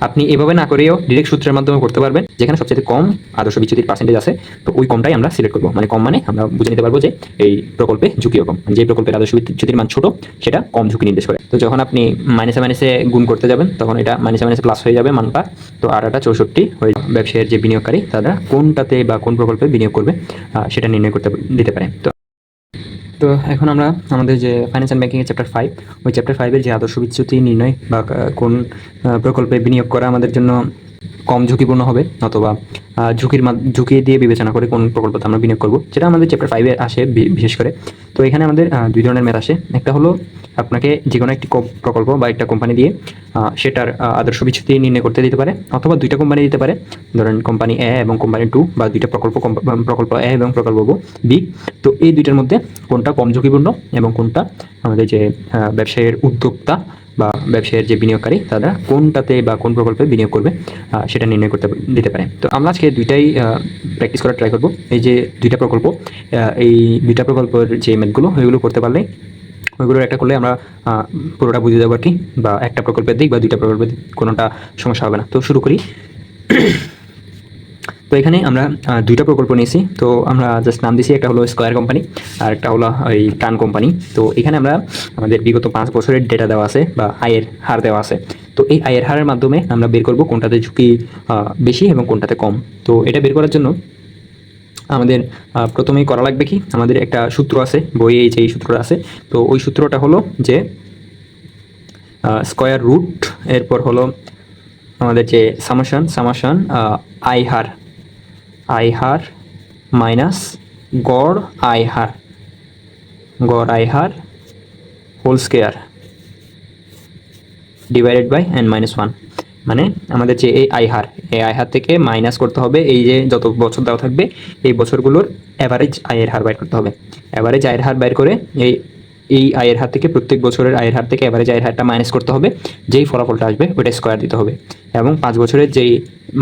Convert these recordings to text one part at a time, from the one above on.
আপনি এভাবে না করেও ডিরেক্ট সূত্রের মাধ্যমে করতে পারবেন, যেখানে সবচেয়ে কম আদর্শ বিচ্যুতির পার্সেন্টেজ আছে। তো ওই কমটাই আমরা সিলেক্ট করবো। মানে কম মানে আমরা বুঝে নিতে পারবো যে এই প্রকল্পে ঝুঁকিও কম, যে প্রকল্পের আদর্শ বিচ্যুতির মান ছোট সেটা কম ঝুঁকি নির্দেশ করে। তো যখন আপনি মাইনাসে মাইনাসে গুণ করতে যাবেন তখন এটা মাইনাসে মাইনাসে প্লাস হয়ে যাবে মানটা। তো আর এটা 64 হয়ে যাবে। ব্যবসায়ের যে বিনিয়োগকারী তারা কোনটাতে বা কোন প্রকল্পে বিনিয়োগ করবে সেটা নির্ণয় করতে দিতে পারে। তো এখন আমরা আমাদের যে ফাইন্যান্স অ্যান্ড ব্যাংকিং এর চ্যাপ্টার 5, ওই চ্যাপ্টার 5 এর যে আদর্শ বিচ্যুতি নির্ণয় বা কোন প্রকল্পে বিনিয়োগ করা আমাদের জন্য কম ঝুঁকিপূর্ণ হবে অথবা ঝুঁকি দিয়ে বিবেচনা করে কোন প্রকল্পতে আমরা বিনিয়োগ করব, যেটা আমাদের চ্যাপ্টার 5 এ আসে বিশেষ করে। তো এখানে আমাদের দুই ধরনের ম্যাথ আসে। একটা হলো আপনাকে যে কোনো একটি প্রকল্প বা একটা কোম্পানি দিয়ে সেটার আদর্শ বিচ্যুতি নির্ণয় করতে দিতে পারে, অথবা দুইটা কোম্পানি দিতে পারে, ধরেন কোম্পানি এ এবং কোম্পানি 2, বা দুইটা প্রকল্প এ এবং প্রকল্প বি। তো এই দুইটার মধ্যে কোনটা কম ঝুঁকিপূর্ণ এবং কোনটা আমাদের যে ব্যবসায়ের উদ্যোক্তা বা ব্যবসায়ের যে বিনিয়োগকারী তারা কোনটাতে বা কোন প্রকল্পে বিনিয়োগ করবে সেটা নির্ণয় করতে দিতে পারে। তো আমরা আজকে দুইটাই প্র্যাকটিস করার ট্রাই করব। এই যে দুইটা প্রকল্প, এই দুইটা প্রকল্পের যে ম্যাথগুলো ওইগুলো করতে পারলে ওইগুলোর একটা করলে আমরা পুরোটা বুঝে যাবো আর কি, বা একটা প্রকল্পের দিক বা দুইটা প্রকল্পের দিক কোনোটা সমস্যা হবে না। তো শুরু করি। তো এখানে আমরা দুইটা প্রকল্প নিয়েছি। তো আমরা জাস্ট নাম দিয়েছি, একটা হলো স্কয়ার কোম্পানি আর একটা হলো এই টান কোম্পানি। তো এখানে আমরা আমাদের বিগত 5 বছরের ডেটা দেওয়া আছে বা আয়ের হার দেওয়া আছে। তো এই আয়ের হারের মাধ্যমে আমরা বের করব কোনটাতে ঝুঁকি বেশি এবং কোনটাতে কম। তো এটা বের করার জন্য আমাদের প্রথমেই করা লাগবে কি, আমাদের একটা সূত্র আছে বইয়ে, যে সূত্রটা আছে। তো ওই সূত্রটা হলো যে স্কয়ার রুট, এরপর হলো আমাদের যে সামেশন আই হার মাইনাস গড় আই হার whole square divided by n-1। মানে আমাদের যে এই আই হার থেকে মাইনাস করতে হবে এই যে যত বছর দেওয়া থাকবে এই বছরগুলোর অ্যাভারেজ আয়ের হার বাইর করতে হবে। অ্যাভারেজ আয়ের হার বাইর করে এই আয়ের হার থেকে, প্রত্যেক বছরের আয়ের হার থেকে অ্যাভারেজ আয়ের হারটা মাইনাস করতে হবে, যেই ফলাফলটা আসবে ওইটা স্কোয়ার দিতে হবে। এবং 5 বছরের যেই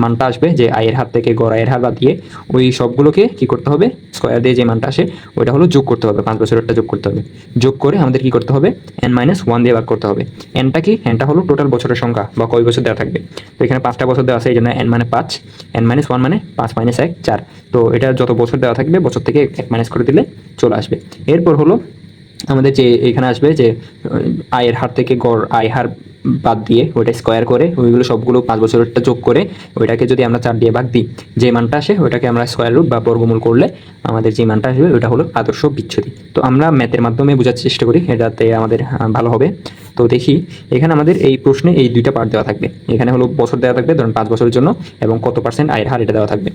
মানটা আসবে, যে আয়ের হার থেকে গড় আয়ের হার বাদ দিয়ে, ওই সবগুলোকে কি করতে হবে, স্কোয়ার দিয়ে যে মানটা আসে ওইটা হলো যোগ করতে হবে, 5 বছরেরটা যোগ করতে হবে। যোগ করে আমাদের কি করতে হবে, n-1 দিয়ে ভাগ করতে হবে। এনটা কি, এনটা হলো টোটাল বছরের সংখ্যা বা কয় বছর দেওয়া থাকবে। তো এখানে 5টা বছর দেওয়া আছে, এই জন্য n মানে 5, n-1 মানে 5 - 1 4। তো এটা যত বছর দেওয়া থাকবে বছর থেকে 1 মাইনাস করে দিলে চলে আসবে। এরপর হলো আমাদের যে এখানে আসবে যে আয়ের হার থেকে গড় আয় হার বাদ দিয়ে ওইটা স্কোয়ার করে ওইগুলো সবগুলো 5 বছরেরটা যোগ করে ওইটাকে যদি আমরা 4 দিয়ে ভাগ দিই, যে মানটা আসে ওইটাকে আমরা স্কোয়ার রুট বা বর্গমূল করলে আমাদের যে মানটা আসবে ওইটা হলো আদর্শ বিচ্যুতি। তো আমরা ম্যাথের মাধ্যমে বোঝার চেষ্টা করি, এটাতে আমাদের ভালো হবে। তো দেখি এখানে আমাদের এই প্রশ্নে এই দুইটা পার্ট দেওয়া থাকবে। এখানে হলো বছর দেওয়া থাকবে, ধরুন 5 বছরের জন্য, এবং কত % আয়ের হার এটা দেওয়া থাকবে।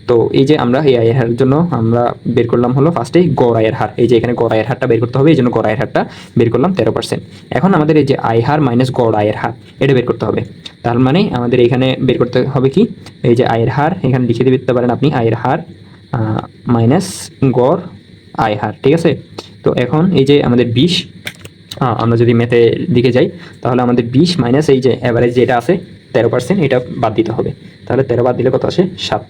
তো এই যে আমরা এই আয়ের হারের জন্য আমরা বের করলাম হলো ফার্স্টেই গড় আয়ের হার। এই যে এখানে গড় আয়ের হারটা বের করতে হবে, এই জন্য গড় আয়ের হারটা বের করলাম 13%। এখন আমাদের এই যে আয় হার মাইনাস গড় আয়ের হার এটা বের করতে হবে। তার মানে আমাদের এখানে বের করতে হবে কি, এই যে আয়ের হার এখানে লিখে দিতে পারেন আপনি, আয়ের হার মাইনাস গড় আয় হার, ঠিক আছে। তো এখন এই যে আমাদের 20, আমরা যদি ম্যাথের দিকে যাই তাহলে আমাদের 20 মাইনাস এই যে অ্যাভারেজ যেটা আছে 13%, এটা বাদ দিতে হবে। তাহলে 13 বাদ দিলে কত আসে, 7।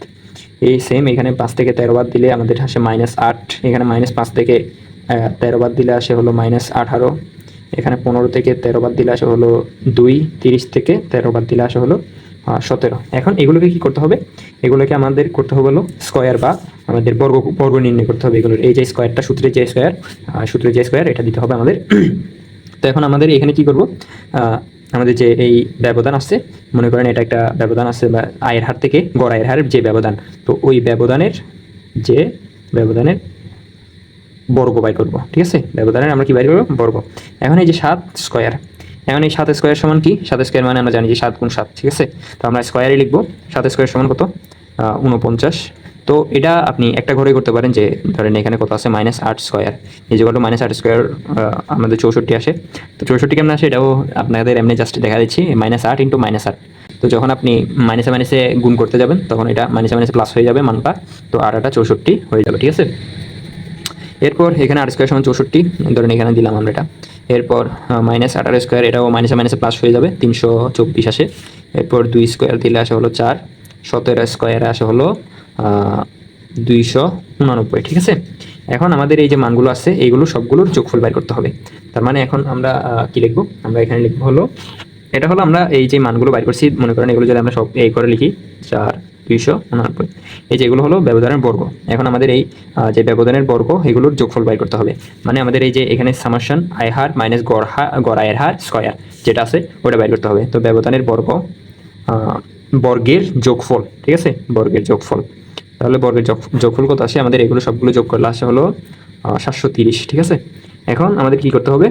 এই সেম এখানে 5 থেকে 13 বাদ দিলে আমাদের আসে -8। এখানে -5 থেকে 13 বাদ দিলে আসে হলো -18। এখানে 15 থেকে 13 বাদ দিলে আসে হলো 2। 30 থেকে 13 বাদ দিলে আসে হলো 17। এখন এগুলোকে কি করতে হবে, এগুলোকে আমাদের করতে হবে হলো স্কোয়ার বা আমাদের বর্গ নির্ণয় করতে হবে। এগুলোর এই যে স্কোয়ারটা, সূত্রের যে স্কোয়ার এটা দিতে হবে আমাদের। তো এখন আমাদের এখানে কি করব, আমাদের যে এই ব্যবধান আসছে, মনে করেন এটা একটা ব্যবধান আছে বা আয়ের হার থেকে গড় আয়ের হারের যে ব্যবধান, তো ওই ব্যবধানের বর্গ বাইর করব, ঠিক আছে। ব্যবধানের আমরা কি বাইর করব, বর্গ। এখন এই যে 7 স্কোয়ার, এখন এই 7 স্কোয়ার সমান কি, 7 স্কোয়ার মানে আমরা জানি যে 7 × 7, ঠিক আছে। তো আমরা স্কোয়ারে লিখবো 7 স্কোয়ার সমান কত, 49। তো এটা আপনি একটা ঘরে করতে পারেন, যে ধরেন এখানে কত আছে, -8 স্কোয়ার, এই যে -8 স্কোয়ার আমাদের 64 আসে। তো 64 কেমন আসে এটাও আপনাদের এমনি জাস্ট দেখা দিচ্ছি, -8 × -8। তো যখন আপনি মাইনাসে মাইনাসে গুণ করতে যাবেন তখন এটা মাইনাসে মাইনাসে প্লাস হয়ে যাবে মানটা, তো আর এটা 64 হয়ে যাবে, ঠিক আছে। এরপর এখানে r স্কোয়ার সমান 64, ধরেন এখানে দিলাম আমরা এটা। এরপর -18 স্কোয়ার, এটাও মাইনাসে মাইনাসে প্লাস হয়ে যাবে, 324 আসে। এরপর 2 স্কোয়ার দিলে আসে হলো 4, 17 স্কোয়ারে আসে হলো 289, ঠিক আছে। এখন আমাদের এই যে মানগুলো আছে এইগুলো সবগুলোর যোগফল বের করতে হবে। তার মানে এখন আমরা কি লিখবো, আমরা এখানে লিখবো হলো এটা হলো আমরা এই যে মানগুলো বাইর করছি, মনে করেন এগুলো যদি আমরা সব এই করে লিখি 4,289, এই যে এগুলো হলো ব্যবধানের বর্গ। এখন আমাদের এই যে ব্যবধানের বর্গ এগুলোর যোগফল বাইর করতে হবে। মানে আমাদের এই যে এখানে সামাশন আয় হার মাইনাস গড় আয়ের হার স্কয়ার যেটা আছে ওটা বাইর করতে হবে। তো ব্যবধানের বর্গের যোগফল, ঠিক আছে, বর্গের যোগফল। তাহলে বর্গের যোগফল কত আসে আমাদের, এগুলো সবগুলো যোগ করলে আসে হলো 730, ঠিক আছে। এখন আমাদের কি করতে হবে,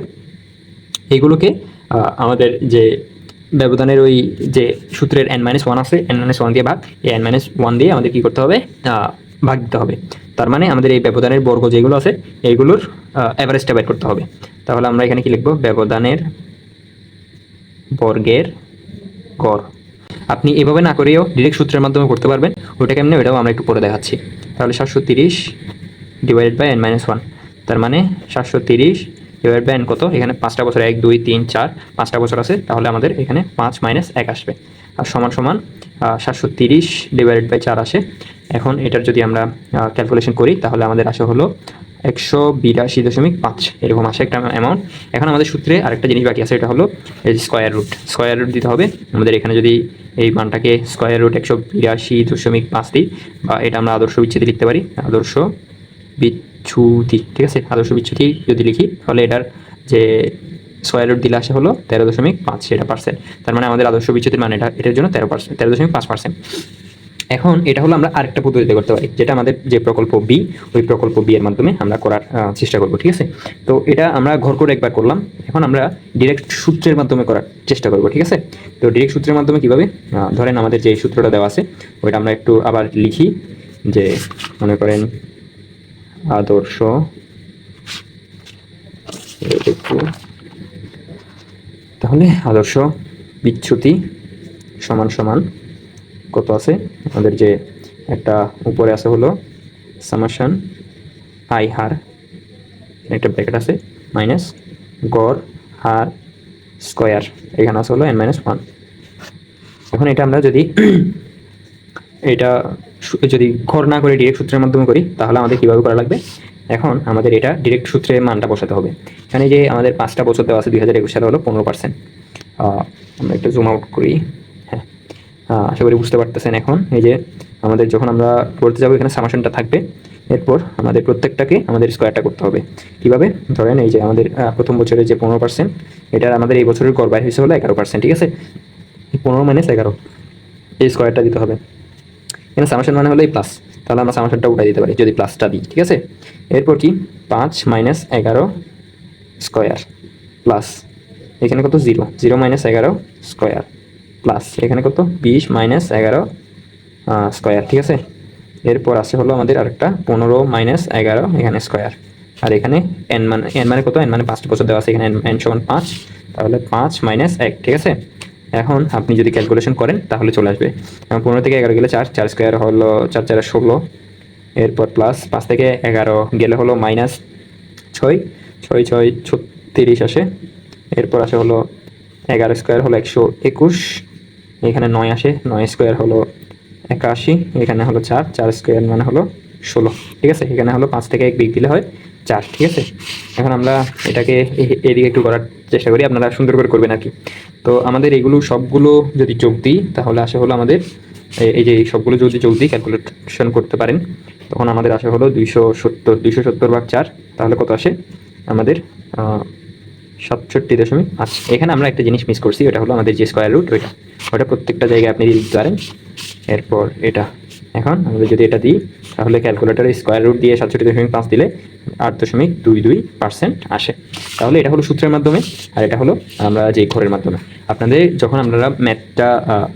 এইগুলোকে আমাদের যে ব্যবধানের ওই যে সূত্রের n-1 আছে, n-1 দিয়ে ভাগ, এই n-1 দিয়ে আমাদের কি করতে হবে, ভাগ দিতে হবে। তার মানে আমাদের এই ব্যবধানের বর্গ যেগুলো আছে এইগুলোর অ্যাভারেজটা বের করতে হবে। তাহলে আমরা এখানে কি লিখবো, ব্যবধানের বর্গের গড়। আপনি এভাবে না করেও ডিরেক্ট সূত্রের মাধ্যমে করতে পারবেন, ওটা কেমনে ওটাও আমরা একটু পরে দেখাচ্ছি। তাহলে 730 ডিভাইডেড বাই n-1, তার মানে 730 ডিভাইড বাই n কত, এখানে 5টা বছর 1 2 3 4 5টা বছর আছে, তাহলে আমাদের এখানে 5 - 1 আসবে, আর সমান সমান 730 ডিভাইডেড বাই 4 আসে। এখন এটার যদি আমরা ক্যালকুলেশন করি তাহলে আমাদের আসে হলো 182.5 এরকম আসে একটা অ্যামাউন্ট। এখন আমাদের সূত্রে আরেকটা জিনিস বাকি আছে, এটা হলো এই স্কোয়ার রুট দিতে হবে আমাদের। এখানে যদি এই মানটাকে স্কোয়ার রুট 182.5 দিই, বা এটা আমরা আদর্শ বিচ্ছেদে লিখতে পারি, আদর্শ বিচ্যুতি, ঠিক আছে, আদর্শ বিচ্যুতি যদি লিখি তাহলে এটার যে স্কোয়ার রুট দিলে আসে হলো 13.5, সেটা পার্সেন্ট। তার মানে আমাদের আদর্শ বিচ্যুতির মান এটার জন্য 13.5%। এখন এটা হলো আমরা আরেকটা পদ্ধতিতে করতে পারি, যেটা আমাদের যে প্রকল্প বি, ওই প্রকল্প বি এর মাধ্যমে আমরা করার চেষ্টা করব, ঠিক আছে। তো এটা আমরা ঘর করে একবার করলাম, এখন আমরা ডিরেক্ট সূত্রের মাধ্যমে করার চেষ্টা করব, ঠিক আছে। তো ডিরেক্ট সূত্রের মাধ্যমে কিভাবে, ধরেন আমাদের যে সূত্রটা দেওয়া আছে ওইটা আমরা একটু আবার লিখি, যে মনে করেন আদর্শ, তাহলে আদর্শ বিচ্যুতি সমান সমান কত আছে আমাদের, যে একটা উপরে আছে হলো সামেশন আই হার, একটা ব্র্যাকেট আছে, মাইনাস গড় হার স্কয়ার, এখানে আছে হলো n-1। এখন এটা আমরা যদি এটা যদি ঘর না করে ডিরেক্ট সূত্রের মাধ্যমে করি তাহলে আমাদের কীভাবে করা লাগবে, এখন আমাদের এটা ডিরেক্ট সূত্রের মানটা বসাতে হবে। এখানে যে আমাদের 5টা বছর দেওয়া আছে 2021 সালে হলো 15%। আমরা একটু জুম আউট করি, হ্যাঁ, আশা করি বুঝতে পারতেছেন। এখন এই যে আমাদের যখন আমরা করতে যাবো এখানে সামেশনটা থাকবে, এরপর আমাদের প্রত্যেকটাকে আমাদের স্কোয়ারটা করতে হবে। কিভাবে, ধরেন এই যে আমাদের প্রথম বছরের যে 15%, এটার আমাদের এই বছরের গড় বাইর হয়েছে হলো 11%, ঠিক আছে। 15 - 11 এই স্কোয়ারটা দিতে হবে। এখানে সামেশন মানে হলো এই প্লাস, তাহলে আমরা সামেশনটা উঠাই দিতে পারি যদি প্লাসটা দিই, ঠিক আছে। এরপর কি 5 - 11 স্কোয়ার প্লাস এখানে কত 0 - 11 স্কোয়ার প্লাস এখানে কত 20 - 11 স্কোয়ার, ঠিক আছে। এরপর আছে হলো আমাদের আরেকটা 15 - 11 এখানে স্কোয়ার, আর এখানে n মানে কত, n মানে 5টা বছর দেওয়া আছে, এখানে n সমান 5, তাহলে 5 - 1, ঠিক আছে। এখন আপনি যদি ক্যালকুলেশন করেন তাহলে চলে আসবে 15 থেকে 11 গেলে 4 স্কোয়ার হলো 4 4 16, এরপর প্লাস 5 থেকে 11 গেলে হলো মাইনাস 6 6 6 36 আসে। এরপর আসে হলো 11 স্কোয়ার হলো 121, এখানে 9 আসে, 9 স্কোয়ার হলো 81, এখানে হলো 4 স্কোয়ার মানে হলো 16, ঠিক আছে। এখানে হলো 5 থেকে 1 বিগ দিলে হয় 4, ঠিক আছে। এখন আমরা এটাকে এদিকে একটু করার চেষ্টা করি, আপনারা সুন্দর করে করবেন আর কি। তো আমাদের এগুলো সবগুলো যদি যোগ দিই তাহলে আসে হলো আমাদের এই যে সবগুলো যদি যোগ দিই ক্যালকুলেশন করতে পারেন, তখন আমাদের আসে হলো 270/4, তাহলে কত আসে আমাদের 67.5। এখানে আমরা একটা জিনিস মিস করছি, ওটা হলো আমাদের যে স্কোয়ার রুট, ওটা প্রত্যেকটা জায়গায় আপনি দিতে পারেন। এরপর এটা এখন আমাদের যদি এটা দিই তাহলে ক্যালকুলেটারে স্কোয়ার রুট দিয়ে 67.5 দিলে 8.22% আসে। তাহলে এটা হলো সূত্রের মাধ্যমে, আর এটা হলো আমরা যে ঘরের মাধ্যমে। আপনাদের যখন আপনারা ম্যাথটা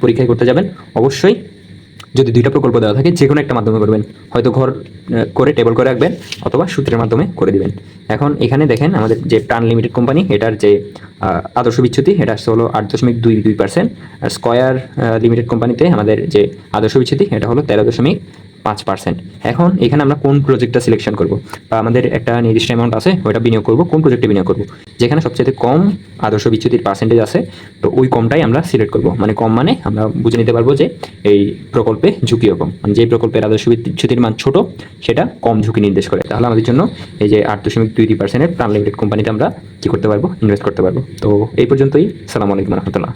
পরীক্ষায় করতে যাবেন অবশ্যই যদি 2টা প্রকল্প দেওয়া থাকে যে কোনো একটা মাধ্যমে করবেন, হয়তো ঘর করে টেবল করে রাখবেন অথবা সূত্রের মাধ্যমে করে দিবেন। এখন এখানে দেখেন আমাদের যে প্রাণ লিমিটেড কোম্পানি, এটার যে আদর্শ বিচ্যুতি এটা আসছে হলো 8.22%, আর স্কয়ার লিমিটেড কোম্পানিতে আমাদের যে আদর্শ বিচ্যুতি এটা হলো 5%। এখন এখানে আমরা কোন প্রজেক্টটা সিলেকশন করব, বা আমাদের একটা নির্দিষ্ট অ্যামাউন্ট আছে ওইটা বিনিয়োগ করব, কোন প্রজেক্টে বিনিয়োগ করব, যেখানে সবচেয়ে কম আদর্শ বিচ্যুতির পার্সেন্টেজ আছে, তো ওই কমটাই আমরা সিলেক্ট করব। মানে কম মানে আমরা বুঝে নিতে পারবো যে এই প্রকল্পে ঝুঁকিও কম, মানে যে প্রকল্পের আদর্শ বিচ্যুতির মান ছোট সেটা কম ঝুঁকি নির্দেশ করে। তাহলে আমাদের জন্য এই যে 8.23%-এর প্রাণ লিমিটেড কোম্পানিতে আমরা কি করতে পারবো, ইনভেস্ট করতে পারবো। তো এই পর্যন্তই। সালামু আলাইকুম রহমতুল্লাহ।